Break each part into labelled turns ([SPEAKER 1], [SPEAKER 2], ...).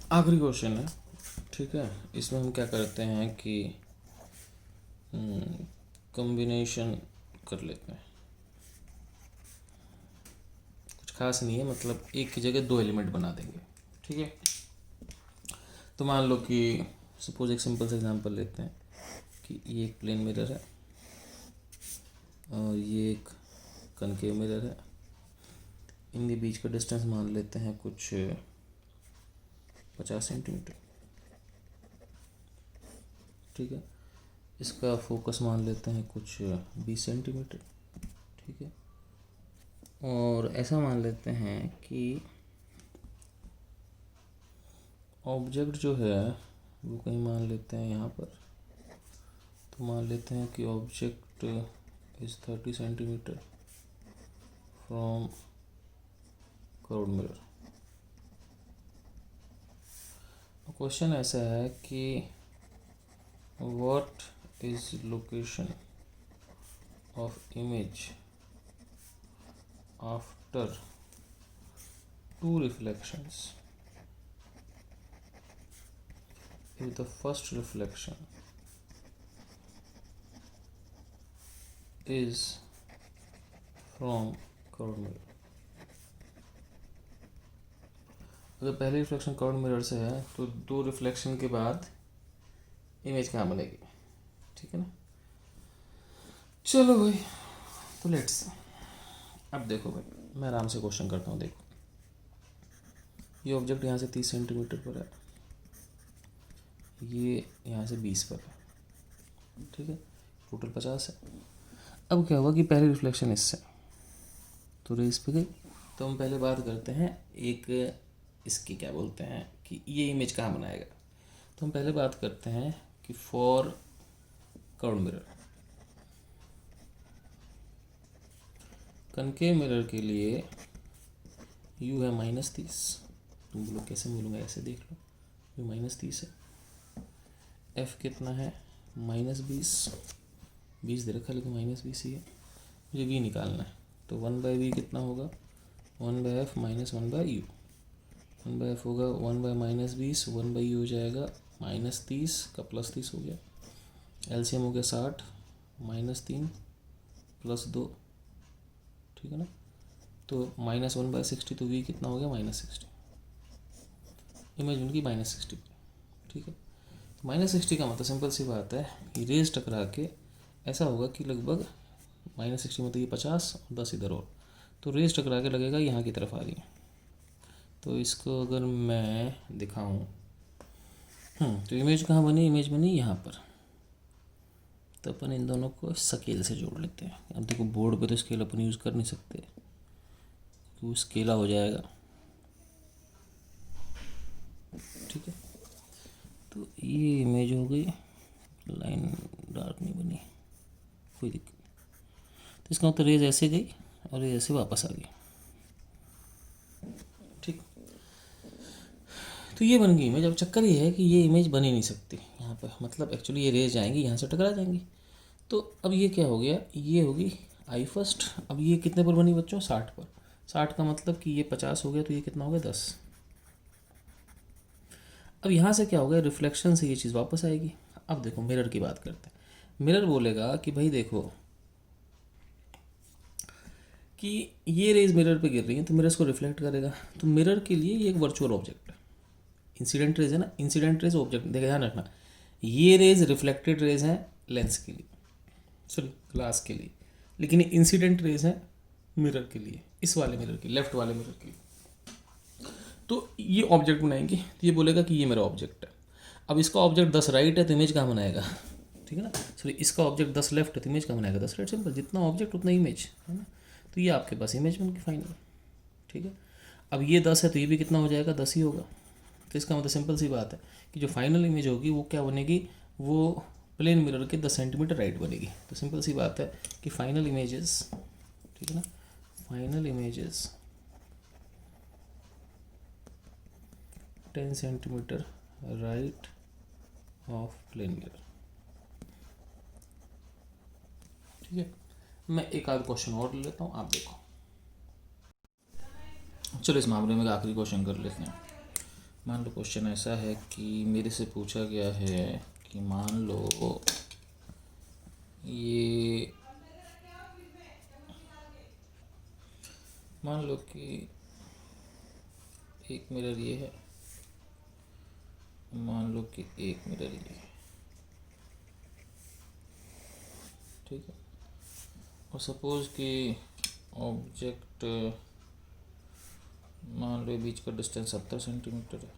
[SPEAKER 1] आखिरी क्वेश्चन है, ठीक है। इसमें हम क्या करते हैं कि कॉम्बिनेशन कर लेते हैं। कुछ खास नहीं है, मतलब एक की जगह दो एलिमेंट बना देंगे, ठीक है। तो मान लो कि सपोज एक सिंपल सा एग्जांपल लेते हैं कि ये एक प्लेन मिरर है और ये एक कनकेव मिरर है। इनके बीच का डिस्टेंस मान लेते हैं कुछ 50 सेंटीमीटर, ठीक है। इसका फोकस मान लेते हैं कुछ 20 सेंटीमीटर, ठीक है। और ऐसा मान लेते हैं कि ऑब्जेक्ट जो है वो कहीं मान लेते हैं यहाँ पर। तो मान लेते हैं कि object is 30 centimetre from curved mirror. Question ऐसा है कि what is location of image after two reflections if the first reflection is from curved mirror. अगर पहली रिफ्लेक्शन कर्व्ड मिरर से है तो दो रिफ्लेक्शन के बाद इमेज कहाँ बनेगी, ठीक है ना। चलो भाई, तो लेट्स अब देखो भाई, मैं आराम से क्वेश्चन करता हूँ। देखो, ये ऑब्जेक्ट यहाँ से 30 सेंटीमीटर पर है, ये यहाँ से 20 पर है, ठीक है। टोटल 50 है। अब क्या हुआ कि पहली रिफ्लेक्शन इससे तो रेस पे गई। तो हम पहले बात करते हैं एक इसकी क्या बोलते हैं कि ये इमेज कहाँ बनाएगा। तो हम पहले बात करते हैं कि for curved mirror, concave mirror के लिए u है -30। तुम बोलो कैसे बोलूँगा, ऐसे देख लो, u -30 है। f कितना है -20, 20 दे रखा लेकिन -20 ही है। मुझे v निकालना है, तो 1/v कितना होगा, 1/f -1/u। 1/f होगा 1/-20, 1/u हो जाएगा -30 का +30 हो गया। एलसीएम हो गया 60, -3 +2, ठीक है ना। तो -1/60, तो v कितना हो गया -60। इमेज उनकी -60, ठीक है। -60 का मतलब सिंपल सी बात है कि रेज टकरा के ऐसा होगा कि लगभग -60 मतलब ये 50 और 10 इधर और, तो रेज टकरा के लगेगा यहाँ की तरफ आ रही है। तो इसको अगर मैं दिखाऊं, तो इमेज कहाँ बनी, इमेज बनी यहाँ पर। तो अपन इन दोनों को स्केल से जोड़ लेते हैं। अब देखो बोर्ड पे तो स्केल अपन यूज़ कर नहीं सकते, तो स्केला हो जाएगा, ठीक है। तो ये इमेज हो गई, लाइन डार्क नहीं बनी, कोई दिक्कत नहीं। तो इसका मतलब रेज ऐसे गई और रेज ऐसे वापस आ गई, ठीक। तो ये बन गई इमेज। अब चक्कर ये है कि ये इमेज बन ही नहीं सकती यहाँ पर, मतलब एक्चुअली ये रेज आएंगी यहाँ से टकरा जाएंगी। तो अब ये क्या हो गया, ये होगी आई फर्स्ट। अब ये कितने पर बनी बच्चों, 60 पर। 60 का मतलब कि ये 50 हो गया, तो ये कितना हो गया 10। अब यहाँ से क्या हो गया, रिफ्लेक्शन से ये चीज़ वापस आएगी। अब देखो मिरर की बात करते हैं। मिरर बोलेगा कि भाई देखो कि ये रेज मिरर पे गिर रही है, तो मिरर इसको रिफ्लेक्ट करेगा। तो मिरर के लिए ये एक वर्चुअल ऑब्जेक्ट है, इंसिडेंट रेज है ना। इंसिडेंट रेज ऑब्जेक्ट, देखा ध्यान रखना, ये रेज रिफ्लेक्टेड रेज है लेंस के लिए, सॉरी ग्लास के लिए, लेकिन इंसिडेंट रेज है मिरर के लिए, इस वाले मिरर के, लेफ्ट वाले मिरर के लिए। तो ये ऑब्जेक्ट बनाएंगे, तो ये बोलेगा कि ये मेरा ऑब्जेक्ट है। अब इसका ऑब्जेक्ट 10 राइट है, तो इमेज कहाँ बनाएगा, ठीक है ना। सॉरी, इसका ऑब्जेक्ट 10 लेफ्ट है, तो इमेज कहाँ बनाएगा 10 राइट। सिंपल, जितना ऑब्जेक्ट उतना इमेज, है ना। तो ये आपके पास इमेज बन गई फाइनल, ठीक है। अब ये 10 है, तो ये भी कितना हो जाएगा, 10 ही होगा। तो इसका मतलब सिंपल सी बात है कि जो फाइनल इमेज होगी वो क्या बनेगी, वो प्लेन मिरर के 10 सेंटीमीटर राइट बनेगी। तो सिंपल सी बात है कि फाइनल इमेजेस, ठीक है ना, final images 10 centimetre right of plane mirror, ठीक है। मैं एक आध क्वेश्चन और ले लेता हूँ, आप देखो। चलो इस मामले में आखिरी क्वेश्चन कर लेते हैं। मान लो क्वेश्चन ऐसा है कि मेरे से पूछा गया है कि मान लो ये, मान लो कि एक मिरर ये है, मान लो कि एक मिरर ये है, ठीक है। और सपोज कि ऑब्जेक्ट, मान लो बीच का डिस्टेंस 70 सेंटीमीटर है।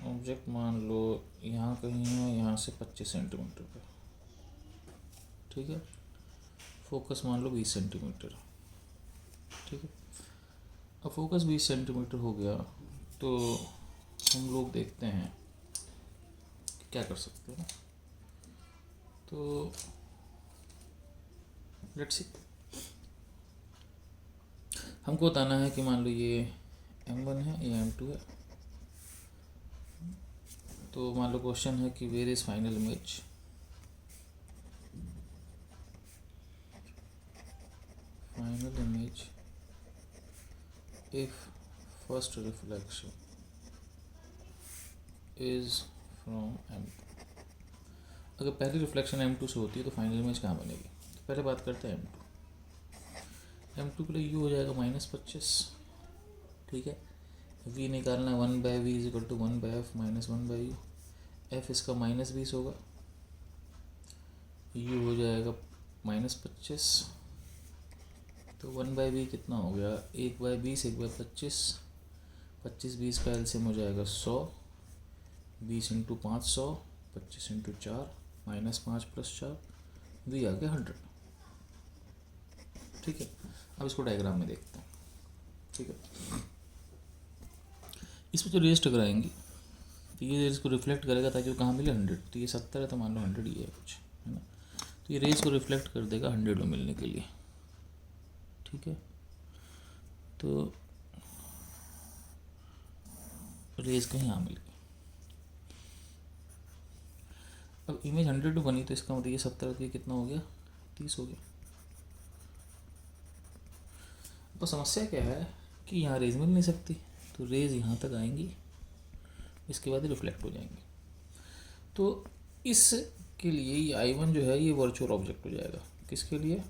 [SPEAKER 1] ऑब्जेक्ट मान लो यहाँ कहीं है, यहाँ से 25 सेंटीमीटर पे, ठीक है। फोकस मान लो 20 सेंटीमीटर, ठीक है। अब फोकस 20 सेंटीमीटर हो गया तो हम लोग देखते हैं क्या कर सकते हैं। तो लेट्स सी, हमको बताना है कि मान लो ये M1 है, ये M2 है। तो मान लो क्वेश्चन है कि where is final image, final image if first reflection is from M2। अगर पहली रिफ्लेक्शन M2 से होती है तो फाइनल इमेज कहाँ बनेगी। तो पहले बात करते हैं M2 के लिए U हो जाएगा -25, ठीक है। V निकालना 1/V is equal to 1/F minus 1/U। F इसका -20 होगा, U हो जाएगा -25, तो 1/V कितना हो गया, 1/20, 1/25, 25 20 का एलसीएम हो जाएगा 100, 20 × 500, 25 × 4, -5 + 4, V आ गया 100, ठीक है। अब इसको डायग्राम में देखते हैं, ठीक है। इसमें जो रेज टकराएंगी तो ये रेज को रिफ्लेक्ट करेगा ताकि वो कहाँ मिले 100। तो ये 70 है तो मान लो 100 ही है कुछ, है ना। तो ये रेज को रिफ्लेक्ट कर देगा 100 में मिलने के लिए, ठीक है। तो रेज कहीं यहाँ मिल गई। अब इमेज 100 बनी तो इसका मतलब ये 70 तो ये कितना हो गया, 30 हो गया। तो समस्या क्या है कि यहाँ रेज मिल नहीं सकती, तो रेज यहाँ तक आएंगी, इसके बाद रिफ्लेक्ट हो जाएंगे। तो इसके लिए ये I1 जो है ये वर्चुअल ऑब्जेक्ट हो जाएगा, किसके लिए,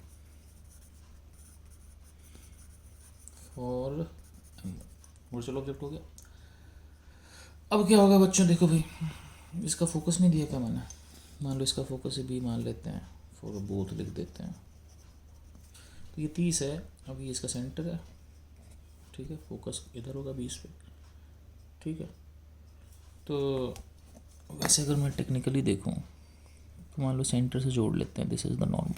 [SPEAKER 1] फॉर वर्चुअल ऑब्जेक्ट हो गया। अब क्या होगा बच्चों, देखो भाई इसका फोकस नहीं दिया क्या मैंने, मान लो इसका फोकस B मान लेते हैं, फॉर बोथ लिख देते हैं। तो ये 30 है, अब ये इसका सेंटर है, ठीक है। फोकस इधर होगा 20 पे, ठीक है। तो वैसे अगर मैं टेक्निकली देखूं तो मान लो सेंटर से जोड़ लेते हैं, दिस इज द नॉर्मल,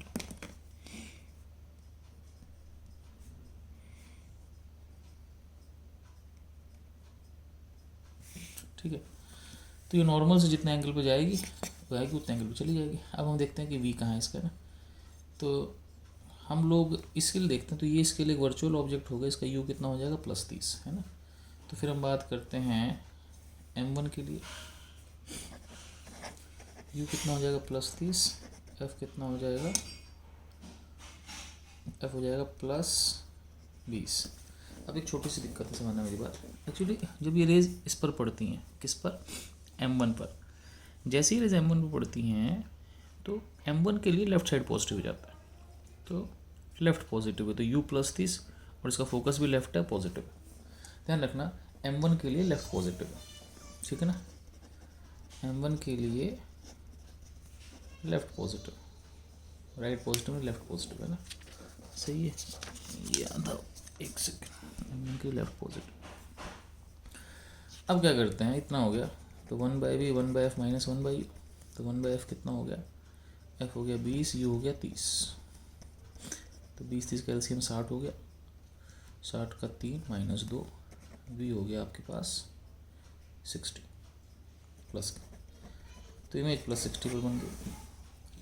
[SPEAKER 1] ठीक है। तो ये नॉर्मल से जितने एंगल पे जाएगी उतने एंगल पे चली जाएगी। अब हम देखते हैं कि V कहाँ है इसका ना। तो हम लोग इसके लिए देखते हैं, तो ये इसके लिए वर्चुअल ऑब्जेक्ट होगा, इसका U कितना हो जाएगा +30, है ना। तो फिर हम बात करते हैं M1 के लिए, U कितना हो जाएगा +30, F कितना हो जाएगा, F हो जाएगा +20। अब एक छोटी सी दिक्कत है, समझना मेरी बात। एक्चुअली जब ये रेज इस पर पड़ती हैं, किस पर, M1 पर, जैसे ही रेज M1 पर पड़ती हैं तो M1 के लिए लेफ्ट साइड पॉजिटिव हो जाता है, तो लेफ्ट पॉजिटिव है, तो U +30 और इसका फोकस भी लेफ्ट है, पॉजिटिव है। ध्यान रखना M1 के लिए लेफ्ट पॉजिटिव है, ठीक है ना। M1 के लिए लेफ्ट पॉजिटिव, राइट पॉजिटिव में लेफ्ट पॉजिटिव, है ना, सही है। ये आधा एक सेकेंड, M1 के लेफ्ट पॉजिटिव। अब क्या करते हैं, इतना हो गया तो 1/V 1/F माइनस 1/U, तो 1/F कितना हो गया, F हो गया 20, U हो गया 30, तो 20 30 का एलसीएम 60 हो गया, 60 का 3 -2, V हो गया आपके पास 60 प्लस का, तो इमेज +60 पर बन गई,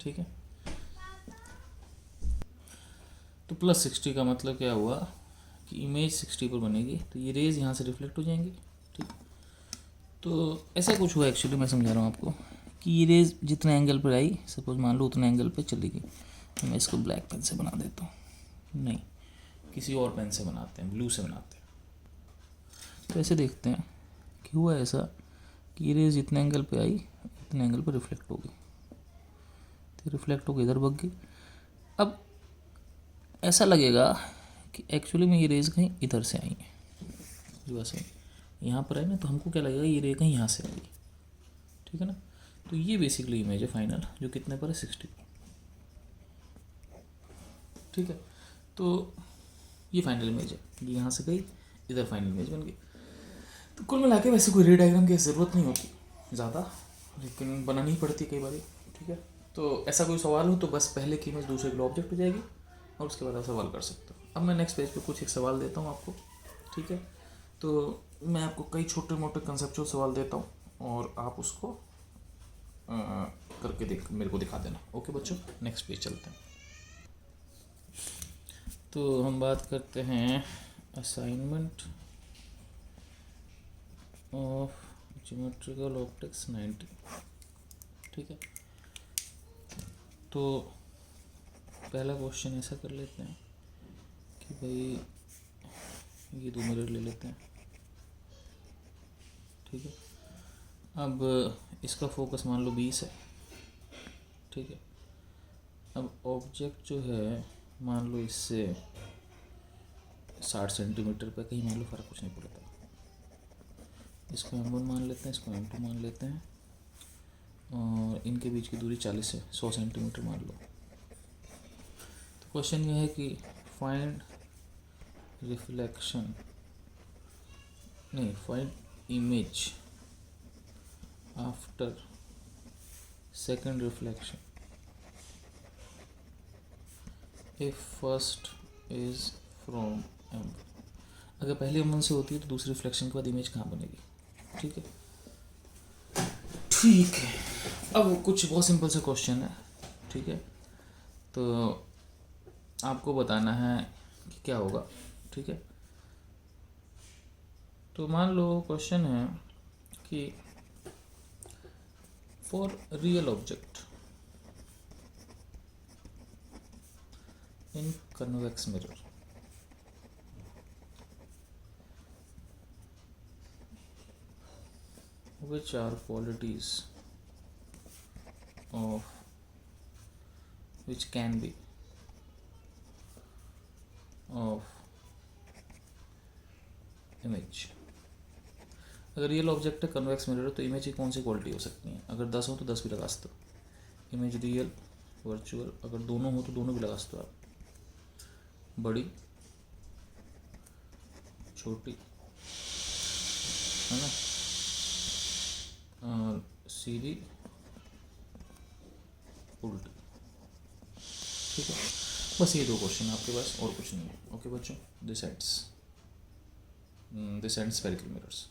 [SPEAKER 1] ठीक है। तो +60 का मतलब क्या हुआ कि इमेज 60 पर बनेगी, तो ये रेज यहाँ से रिफ्लेक्ट हो जाएंगी, ठीक। तो ऐसा कुछ हुआ, एक्चुअली मैं समझा रहा हूँ आपको कि ये रेज जितने एंगल पर आई, सपोज मान लो उतने एंगल पर चली गई। मैं इसको ब्लैक पेन से बना देता हूँ, नहीं किसी और पेन से बनाते हैं, ब्लू से बनाते हैं। तो ऐसे देखते हैं कि हुआ ऐसा कि ये रेज इतने एंगल पे आई, इतने एंगल पे रिफ्लेक्ट होगी, तो रिफ्लेक्ट होकर इधर भग गई। अब ऐसा लगेगा कि एक्चुअली में ये रेज कहीं इधर से आई है, वैसे यहाँ पर आई ना, तो हमको क्या लगेगा ये रे कहीं यहाँ से आई, ठीक है ना। तो ये बेसिकली इमेज है फाइनल, जो कितने पर है 60, ठीक है। तो ये फाइनल इमेज है, ये यहाँ से गई इधर, फाइनल इमेज बन गई। तो कुल मिला के वैसे कोई रे डायग्राम की ज़रूरत नहीं होती ज़्यादा, लेकिन बनानी ही पड़ती है कई बार, ठीक है। तो ऐसा कोई सवाल हो तो बस पहले की इमेज दूसरे के लिए ऑब्जेक्ट हो जाएगी और उसके बाद आप सवाल कर सकते हो। अब मैं नेक्स्ट पेज पे कुछ एक सवाल देता हूँ आपको, ठीक है। तो मैं आपको कई छोटे मोटे कंसेप्चुअल सवाल देता हूँ और आप उसको करके मेरे को दिखा देना। ओके बच्चों, नेक्स्ट पेज चलते हैं। तो हम बात करते हैं असाइनमेंट ऑफ ज्योमेट्रिकल ऑप्टिक्स 90, ठीक है। तो पहला क्वेश्चन ऐसा कर लेते हैं कि भाई ये 2 मिरर ले लेते हैं, ठीक है। अब इसका फोकस मान लो 20 है, ठीक है। अब ऑब्जेक्ट जो है मान लो इससे 60 सेंटीमीटर पे, कहीं मान लो फ़र्क कुछ नहीं पड़ता, इसको M1 मान लेते हैं, इसको M2 मान लेते हैं, और इनके बीच की दूरी 40 से 100 सेंटीमीटर मान लो। तो क्वेश्चन ये है कि फाइंड रिफ्लेक्शन, नहीं, find image after second reflection if first is from M1। अगर पहले M1 से होती है तो दूसरी रिफ्लेक्शन के बाद इमेज कहाँ बनेगी, ठीक है। ठीक है, अब कुछ बहुत सिंपल सा क्वेश्चन है, ठीक है। तो आपको बताना है कि क्या होगा, ठीक है। तो मान लो क्वेश्चन है कि for real object in convex mirror which are qualities of which can be of image। अगर रियल ऑब्जेक्ट है कन्वेक्स मिरर तो इमेज की कौन सी क्वालिटी हो सकती है। अगर 10 हो तो 10 भी लगा सकते हो, इमेज रियल वर्चुअल, अगर दोनों हो तो दोनों भी लगा सकते हो आप, बड़ी छोटी, है ना, सीधी उल्टी, ठीक है। बस ये 2 क्वेश्चन आपके पास, और कुछ नहीं है। ओके बच्चों, दिस एंड्स स्फेरिकल मिरर्स।